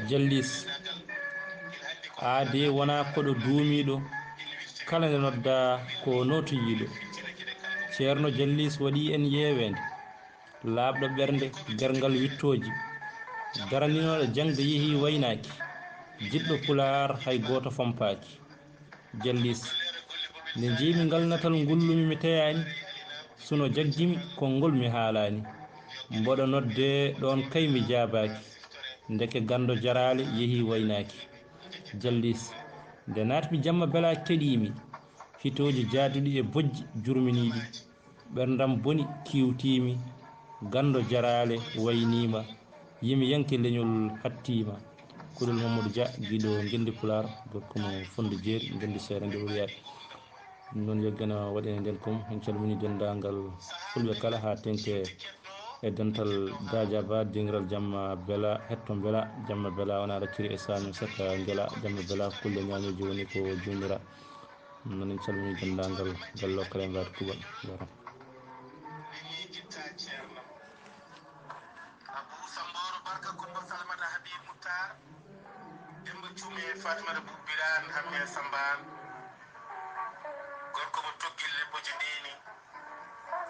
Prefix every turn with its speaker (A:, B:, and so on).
A: Jalliis aade wona koɗo duumiiɗo kala nde nodda ko notoyiiɗo. ceerno Jalliis waɗi en yeeweende laaɓɗo ɓernde gergal wittooji garaninoɗo jangde yehi waynaaki jiɗɗo pulaar hay gooto fompaaki. Jalliis nde jiimi ngal natal ngullumi mi teyani suno jaggimi konngol mi haalaani mboɗo nodde ɗon kay mi jaabaaki ndeke gando jaraale yehi waynaaki. Jalliis nde naatmi jamma bela keɗimi hitooji jaaduɗi e bojji jurminiiɗi ɓerdam boni kiwtiimi gando jaraale waynima yimi yanke leñol hattima. kuɗol Mamadou Dia giɗo ngendi Pulaar gorko mo Fonde Jeeri ngendi seere nde Wuriyaade. ɗum noon yeggana waɗene nden kom en calmini dendagal fulɓe kala ha tenke e dental Dadia Ba dingiral Jamma Bela hetto Bela Jamma Bela wona racciri e Sami Saka Ngela Jamma Bela kulle ñañoji woni ko jumira. ɗum noon en calmini dendagal gallo kala mbade kuɓal yaram.
B: Fatimata Boubiran hamme Samban gorko mo